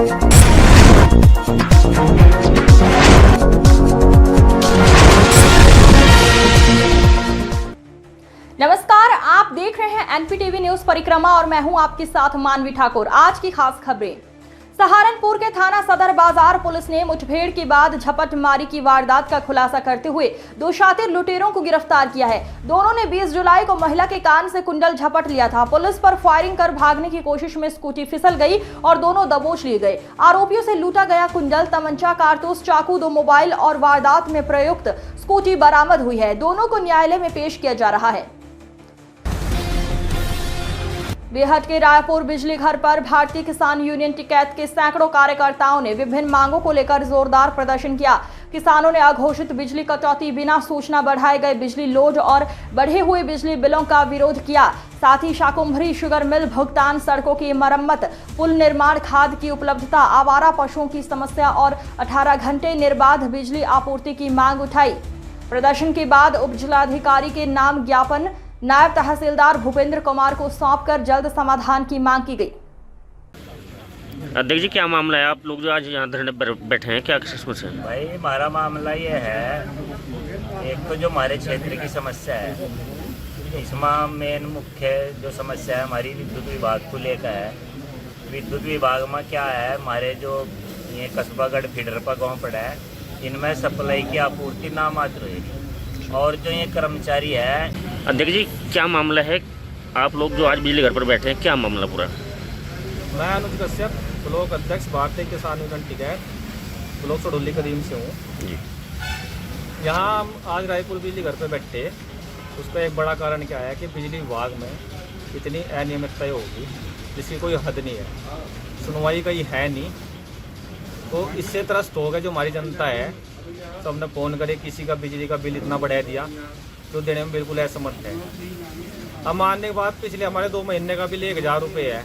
नमस्कार, आप देख रहे हैं एनपीटीवी न्यूज परिक्रमा और मैं हूं आपके साथ मानवी ठाकुर। आज की खास खबरें। सहारनपुर के थाना सदर बाजार पुलिस ने मुठभेड़ के बाद झपटमारी की वारदात का खुलासा करते हुए 2 शातिर लुटेरों को गिरफ्तार किया है। दोनों ने 20 जुलाई को महिला के कान से कुंडल झपट लिया था। पुलिस पर फायरिंग कर भागने की कोशिश में स्कूटी फिसल गई और दोनों दबोच लिए गए। आरोपियों से लूटा गया कुंडल, तमंचा, कारतूस, चाकू, 2 मोबाइल और वारदात में प्रयुक्त स्कूटी बरामद हुई है। दोनों को न्यायालय में पेश किया जा रहा है। बेहट के रायपुर बिजली घर पर भारतीय किसान यूनियन टिकैत के सैकड़ों कार्यकर्ताओं ने विभिन्न मांगों को लेकर जोरदार प्रदर्शन किया। किसानों ने अघोषित बिजली कटौती, बिना सूचना बढ़ाए गए बिजली लोड और बढ़े हुए बिजली बिलों का विरोध किया। साथ ही शाकुंभरी शुगर मिल भुगतान, सड़कों की मरम्मत, पुल निर्माण, खाद की उपलब्धता, आवारा पशुओं की समस्या और 18 घंटे निर्बाध बिजली आपूर्ति की मांग उठाई। प्रदर्शन के बाद उप जिलाधिकारी के नाम ज्ञापन नायब तहसीलदार भूपेंद्र कुमार को सौंपकर जल्द समाधान की मांग की गई। अध्यक्ष जी, क्या मामला है? आप लोग जो आज यहाँ धरने पर बैठे हैं, क्या समस्या है? भाई, हमारा मामला ये है, एक तो जो हमारे क्षेत्र की समस्या है, इसमें मेन मुख्य जो समस्या है हमारी विद्युत विभाग को लेकर है। विद्युत विभाग में क्या है, हमारे जो ये कस्बागढ़ फीडर पर गाँव पड़ा है, इनमें सप्लाई की आपूर्ति नामात्र है। और जो ये कर्मचारी है। अध्यक्ष जी, क्या मामला है? आप लोग जो आज बिजली घर पर बैठे हैं, क्या मामला पूरा? मैं अनुज कश्यप, ब्लॉक अध्यक्ष, भारतीय किसान यूनियन टिकैत, ब्लॉक सडोली कदीम से हूँ जी। यहाँ हम आज रायपुर बिजली घर पर बैठे, उसका एक बड़ा कारण क्या है कि बिजली विभाग में इतनी अनियमितताएं होगी जिसकी कोई हद नहीं है, सुनवाई कहीं है नहीं। तो इससे त्रस्त हो गए जो हमारी जनता है। तो हमने फ़ोन करे, किसी का बिजली का बिल इतना बढ़ा दिया जो देने में बिल्कुल असमर्थ है। अब मानने के बाद पिछले हमारे 2 महीने का बिल 1000 रुपये है,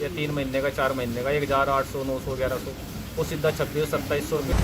या 3 महीने का, 4 महीने का 1800, 900, 1100, वो सीधा 2600-2700 रुपये।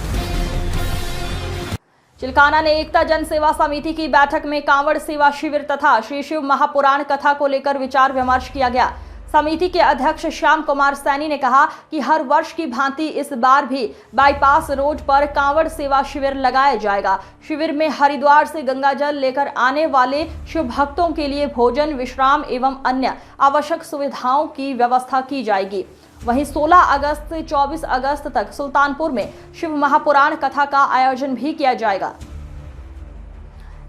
चिल्काना ने एकता जन सेवा समिति की बैठक में कांवड़ सेवा शिविर तथा श्री शिव महापुराण कथा को लेकर विचार विमर्श किया गया। समिति के अध्यक्ष श्याम कुमार सैनी ने कहा कि हर वर्ष की भांति इस बार भी बाईपास रोड पर कांवड़ सेवा शिविर लगाया जाएगा। शिविर में हरिद्वार से गंगाजल लेकर आने वाले शिव भक्तों के लिए भोजन, विश्राम एवं अन्य आवश्यक सुविधाओं की व्यवस्था की जाएगी। वहीं 16 अगस्त से 24 अगस्त तक सुल्तानपुर में शिव महापुराण कथा का आयोजन भी किया जाएगा।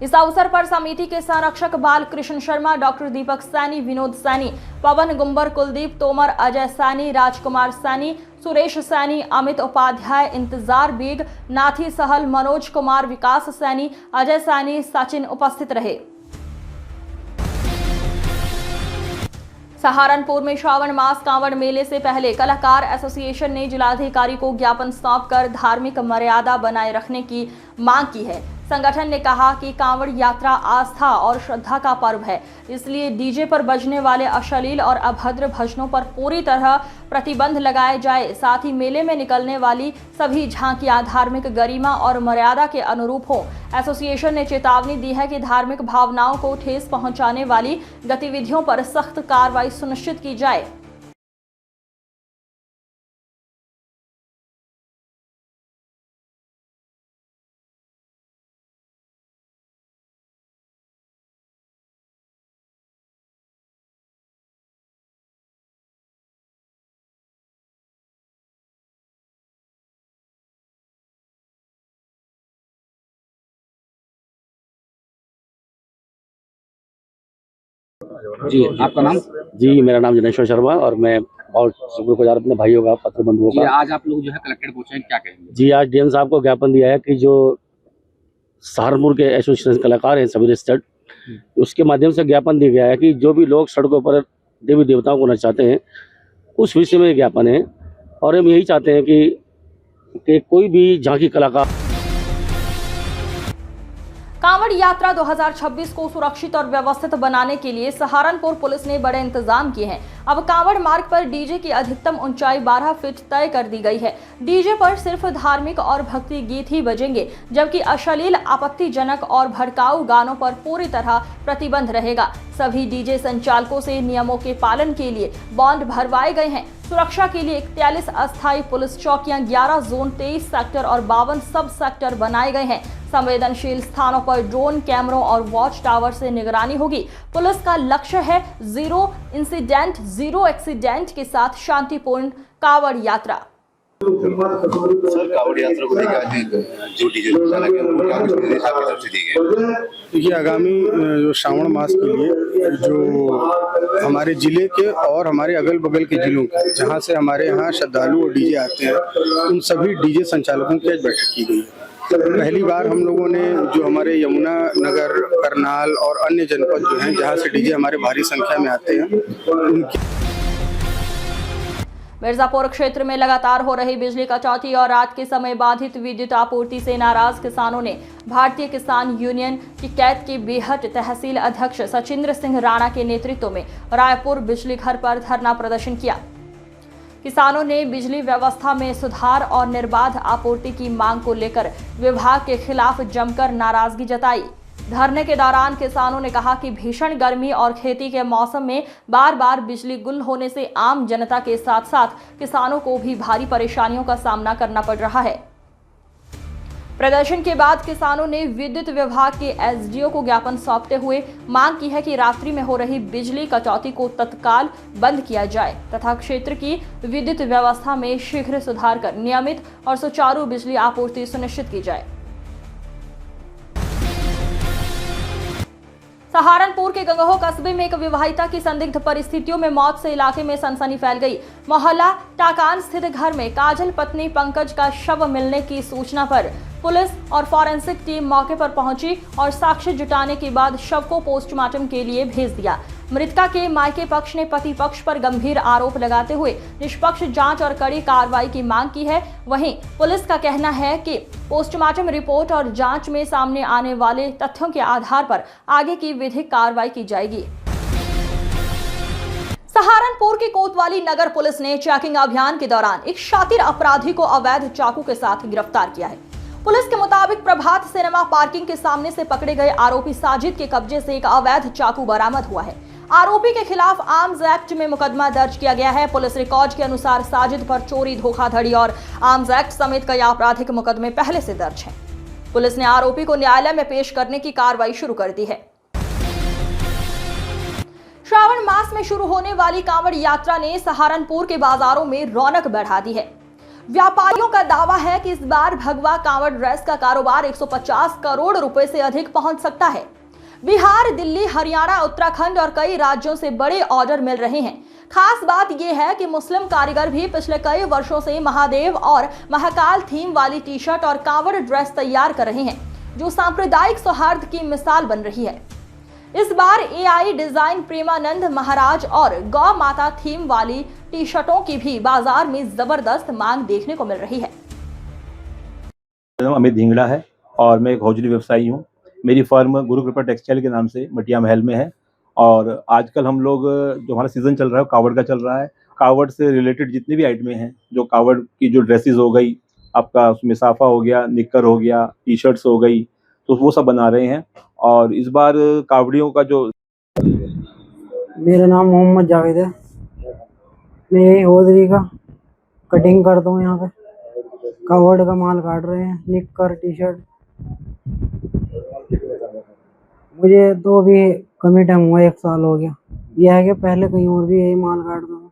इस अवसर पर समिति के संरक्षक बाल कृष्ण शर्मा, डॉक्टर दीपक सैनी, विनोद सैनी, पवन गुंबर, कुलदीप तोमर, अजय सैनी, राजकुमार सैनी, सुरेश सैनी, अमित उपाध्याय, इंतजार बेग, नाथी सहल, मनोज कुमार, विकास सैनी, अजय सैनी, सचिन उपस्थित रहे। सहारनपुर में श्रावण मास कांवड़ मेले से पहले कलाकार एसोसिएशन ने जिलाधिकारी को ज्ञापन सौंपकर धार्मिक मर्यादा बनाए रखने की मांग की है। संगठन ने कहा कि कांवड़ यात्रा आस्था और श्रद्धा का पर्व है, इसलिए डीजे पर बजने वाले अश्लील और अभद्र भजनों पर पूरी तरह प्रतिबंध लगाए जाए। साथ ही मेले में निकलने वाली सभी झांकियां धार्मिक गरिमा और मर्यादा के अनुरूप हों। एसोसिएशन ने चेतावनी दी है कि धार्मिक भावनाओं को ठेस पहुंचाने वाली गतिविधियों पर सख्त कार्रवाई सुनिश्चित की जाए। जी, आपका नाम? जी, मेरा नाम जनेश्वर शर्मा और मैं बहुत शुक्रगुजार अपने भाइयों का, पत्र बंधुओं का। आज आप लोग जो है कलेक्टेड पहुंचे हैं, क्या कहेंगे? जी, आज डीएम साहब को ज्ञापन दिया है कि जो सहारनपुर के एसोसिएशन कलाकार हैं सभी रजिस्टर्ड, उसके माध्यम से ज्ञापन दिया गया है कि जो भी लोग सड़कों पर देवी देवताओं को नचाते हैं, उस विषय में ज्ञापन है। और हम यही चाहते हैं कि कोई भी झांकी कलाकार कांवड़ यात्रा 2026 को सुरक्षित और व्यवस्थित बनाने के लिए सहारनपुर पुलिस ने बड़े इंतजाम किए हैं। अब कांवड़ मार्ग पर डीजे की अधिकतम ऊंचाई 12 फीट तय कर दी गई है। डीजे पर सिर्फ धार्मिक और भक्ति गीत ही बजेंगे, जबकि अश्लील, आपत्तिजनक और भड़काऊ गानों पर पूरी तरह प्रतिबंध रहेगा। सभी डीजे संचालकों से नियमों के पालन के लिए बॉन्ड भरवाए गए हैं। सुरक्षा के लिए 41 अस्थायी पुलिस चौकियां, 11 जोन, 23 सेक्टर और 52 सब सेक्टर बनाए गए हैं। संवेदनशील स्थानों पर ड्रोन कैमरों और वॉच टावर से निगरानी होगी। पुलिस का लक्ष्य है जीरो इंसिडेंट, जीरो एक्सीडेंट के साथ शांतिपूर्ण कांवड़ यात्रा। सर, कांवड़ यात्रा को लेकर आज जो डीजे चला गया उनको क्या कुछ निर्देश आपकी तरफ से दिए गए? देखिए, आगामी जो श्रावण मास के लिए जो हमारे जिले के और हमारे अगल बगल के जिलों के जहां से हमारे यहाँ श्रद्धालु और डीजे आते हैं, उन सभी डीजे संचालकों की आज बैठक की गई। पहली बार हम लोगों ने जो हमारे यमुना नगर, करनाल और अन्य जनपद जो हैं जहाँ से डीजे हमारे भारी संख्या में आते हैं, उनकी मिर्जापुर क्षेत्र में लगातार हो रही बिजली कटौती और रात के समय बाधित विद्युत आपूर्ति से नाराज किसानों ने भारतीय किसान यूनियन की कैद के बेहट तहसील अध्यक्ष सचिंद्र सिंह राणा के नेतृत्व में रायपुर बिजली घर पर धरना प्रदर्शन किया। किसानों ने बिजली व्यवस्था में सुधार और निर्बाध आपूर्ति की मांग को लेकर विभाग के खिलाफ जमकर नाराजगी जताई। धरने के दौरान किसानों ने कहा कि भीषण गर्मी और खेती के मौसम में बार बार बिजली गुल होने से आम जनता के साथ साथ किसानों को भी भारी परेशानियों का सामना करना पड़ रहा है। प्रदर्शन के बाद किसानों ने विद्युत विभाग के एसडीओ को ज्ञापन सौंपते हुए मांग की है कि रात्रि में हो रही बिजली कटौती को तत्काल बंद किया जाए तथा क्षेत्र की विद्युत व्यवस्था में शीघ्र सुधार कर नियमित और सुचारू बिजली आपूर्ति सुनिश्चित की जाए। सहारनपुर के गंगोह कस्बे में एक विवाहिता की संदिग्ध परिस्थितियों में मौत से इलाके में सनसनी फैल गई। मोहल्ला टाकान स्थित घर में काजल पत्नी पंकज का शव मिलने की सूचना पर पुलिस और फॉरेंसिक टीम मौके पर पहुंची और साक्ष्य जुटाने के बाद शव को पोस्टमार्टम के लिए भेज दिया। मृतका के मायके पक्ष ने पति पक्ष पर गंभीर आरोप लगाते हुए निष्पक्ष जांच और कड़ी कार्रवाई की मांग की है। वहीं पुलिस का कहना है कि पोस्टमार्टम रिपोर्ट और जांच में सामने आने वाले तथ्यों के आधार पर आगे की विधिक कार्रवाई की जाएगी। सहारनपुर की कोतवाली नगर पुलिस ने चेकिंग अभियान के दौरान एक शातिर अपराधी को अवैध चाकू के साथ गिरफ्तार किया है। पुलिस के मुताबिक प्रभात सिनेमा पार्किंग के सामने से पकड़े गए आरोपी साजिद के कब्जे से एक अवैध चाकू बरामद हुआ है। आरोपी के खिलाफ आर्म्स एक्ट में मुकदमा दर्ज किया गया है। पुलिस रिकॉर्ड के अनुसार साजिद पर चोरी, धोखाधड़ी और आर्म्स एक्ट समेत कई आपराधिक मुकदमे पहले से दर्ज हैं। पुलिस ने आरोपी को न्यायालय में पेश करने की कार्रवाई शुरू कर दी है। श्रावण मास में शुरू होने वाली कांवड़ यात्रा ने सहारनपुर के बाजारों में रौनक बढ़ा दी है। व्यापारियों का दावा है कि इस बार भगवा कांवड़ ड्रेस का कारोबार 150 करोड़ रुपए से अधिक पहुंच सकता है। बिहार, दिल्ली, हरियाणा, उत्तराखंड और कई राज्यों से बड़े ऑर्डर मिल रहे हैं। खास बात यह है कि मुस्लिम कारीगर भी पिछले कई वर्षों से महादेव और महाकाल थीम वाली टी शर्ट और कांवड़ ड्रेस तैयार कर रहे हैं, जो सांप्रदायिक सौहार्द की मिसाल बन रही है। इस बार एआई डिजाइन प्रेमानंद महाराज और गौ माता थीम वाली टी शर्टों की भी बाजार में जबरदस्त मांग देखने को मिल रही है। अमित धिंगड़ा है और मैं एक हौजरी व्यवसायी हूँ। मेरी फर्म गुरु कृपा टेक्सटाइल के नाम से मटिया महल में है। और आजकल हम लोग जो हमारा सीजन चल रहा है कावड़ का चल रहा है। कावड़ से रिलेटेड जितने भी आइटमें हैं, जो कावड़ की जो ड्रेसेस हो गई, आपका उसमें साफा हो गया, निक्कर हो गया, टी शर्ट्स हो गई, तो वो सब बना रहे हैं। और इस बार कावड़ियों का जो मेरा नाम मोहम्मद जावेद है। मैं यही हौजरी का कटिंग करता हूँ। यहाँ पे कावड़ का माल काट रहे हैं, निक्कर, टी शर्ट। मुझे तो अभी कम ही टाइम हुआ, 1 साल हो गया। यह है कि पहले कहीं और भी यही माल काटता हूँ।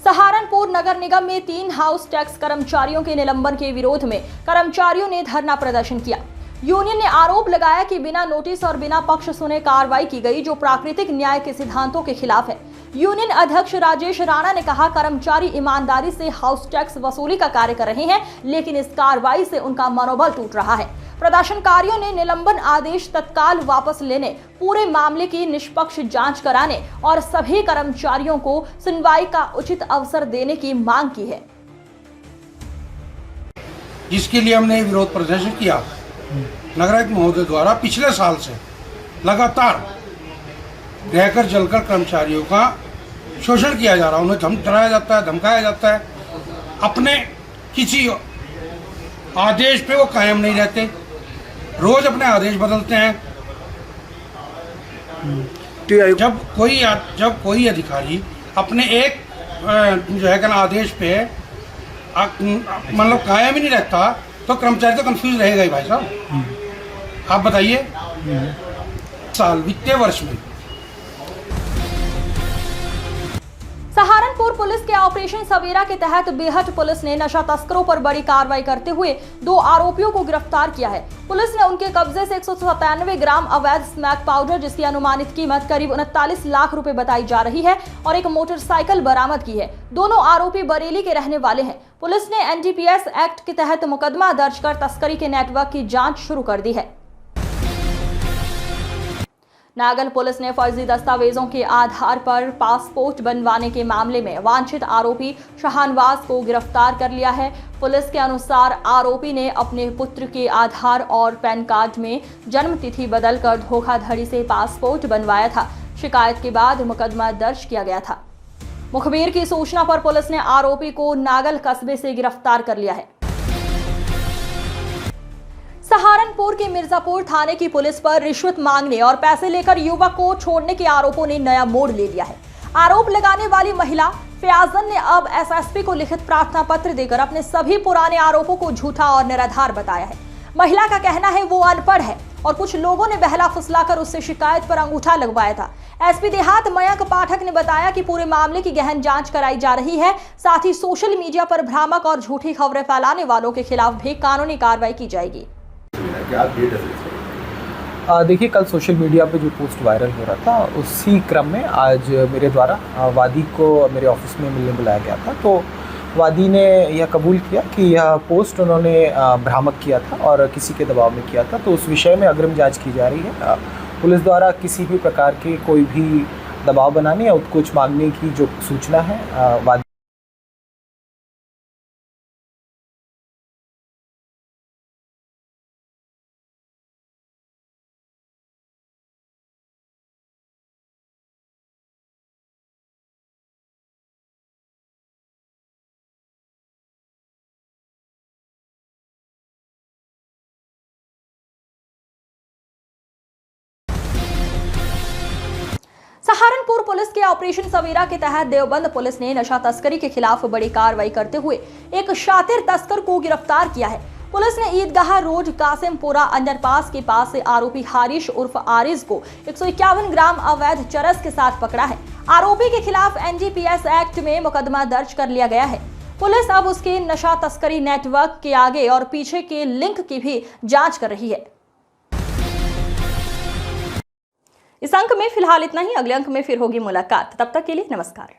सहारनपुर नगर निगम में 3 हाउस टैक्स कर्मचारियों के निलंबन के विरोध में कर्मचारियों ने धरना प्रदर्शन किया। यूनियन ने आरोप लगाया कि बिना नोटिस और बिना पक्ष सुने कार्रवाई की गई, जो प्राकृतिक न्याय के सिद्धांतों के खिलाफ है। यूनियन अध्यक्ष राजेश राणा ने कहा, कर्मचारी ईमानदारी से हाउस टैक्स वसूली का कार्य कर रहे हैं, लेकिन इस कार्रवाई से उनका मनोबल टूट रहा है। प्रदर्शनकारियों ने निलंबन आदेश तत्काल वापस लेने, पूरे मामले की निष्पक्ष जांच कराने और सभी कर्मचारियों को सुनवाई का उचित अवसर देने की मांग की है, जिसके लिए हमने विरोध प्रदर्शन किया। नगरायुक्त महोदय द्वारा पिछले साल से लगातार रहकर जलकर कर्मचारियों का शोषण किया जा रहा है। उन्हें डराया जाता है, धमकाया जाता है। अपने किसी आदेश पे वो कायम नहीं रहते, रोज अपने आदेश बदलते हैं। नीति आयोग जब कोई अधिकारी अपने एक जो है ना आदेश पे मतलब कायम ही नहीं रहता तो कर्मचारी तो कंफ्यूज रहेगा ही भाई साहब। आप बताइए साल वित्तीय वर्ष में सहारनपुर पुलिस के ऑपरेशन सवेरा के तहत बेहट पुलिस ने नशा तस्करों पर बड़ी कार्रवाई करते हुए 2 आरोपियों को गिरफ्तार किया है। पुलिस ने उनके कब्जे से 197 ग्राम अवैध स्मैक पाउडर जिसकी अनुमानित कीमत करीब 39 लाख रुपए बताई जा रही है और एक मोटरसाइकिल बरामद की है। दोनों आरोपी बरेली के रहने वाले हैं। पुलिस ने एनडीपीएस एक्ट के तहत मुकदमा दर्ज कर तस्करी के नेटवर्क की जाँच शुरू कर दी है। नागल पुलिस ने फर्जी दस्तावेजों के आधार पर पासपोर्ट बनवाने के मामले में वांछित आरोपी शाहनवाज को गिरफ्तार कर लिया है। पुलिस के अनुसार आरोपी ने अपने पुत्र के आधार और पैन कार्ड में जन्म तिथि बदलकर धोखाधड़ी से पासपोर्ट बनवाया था। शिकायत के बाद मुकदमा दर्ज किया गया था। मुखबिर की सूचना पर पुलिस ने आरोपी को नागल कस्बे से गिरफ्तार कर लिया है। सहारनपुर के मिर्जापुर थाने की पुलिस पर रिश्वत मांगने और पैसे लेकर युवक को छोड़ने के आरोपों ने नया मोड़ ले लिया है। आरोप लगाने वाली महिला फयाजन ने अब एसएसपी को लिखित प्रार्थना पत्र देकर अपने सभी पुराने आरोपों को झूठा और निराधार बताया है। महिला का कहना है वो अनपढ़ है और कुछ लोगों ने बहला फुसलाकर उससे शिकायत पर अंगूठा लगवाया था। एसपी देहात मयंक पाठक ने बताया कि पूरे मामले की गहन जांच कराई जा रही है। साथ ही सोशल मीडिया पर भ्रामक और झूठी खबरें फैलाने वालों के खिलाफ भी कानूनी कार्रवाई की जाएगी। देखिए, कल सोशल मीडिया पे जो पोस्ट वायरल हो रहा था उसी क्रम में आज मेरे द्वारा वादी को मेरे ऑफिस में मिलने बुलाया गया था। तो वादी ने यह कबूल किया कि यह पोस्ट उन्होंने भ्रामक किया था और किसी के दबाव में किया था। तो उस विषय में अग्रिम जांच की जा रही है। पुलिस द्वारा किसी भी प्रकार के कोई भी दबाव बनाने या उत्कोच मांगने की जो सूचना है वादी सहारनपुर पुलिस के ऑपरेशन सवेरा के तहत देवबंद पुलिस ने नशा तस्करी के खिलाफ बड़ी कार्रवाई करते हुए एक शातिर तस्कर को गिरफ्तार किया है। पुलिस ने ईदगाह रोड कासिमपुरा अंडरपास के पास से आरोपी हारिश उर्फ आरिज को 151 ग्राम अवैध चरस के साथ पकड़ा है। आरोपी के खिलाफ एनडीपीएस एक्ट में मुकदमा दर्ज कर लिया गया है। पुलिस अब उसके नशा तस्करी नेटवर्क के आगे और पीछे के लिंक की भी जाँच कर रही है। इस अंक में फिलहाल इतना ही। अगले अंक में फिर होगी मुलाकात। तब तक के लिए नमस्कार।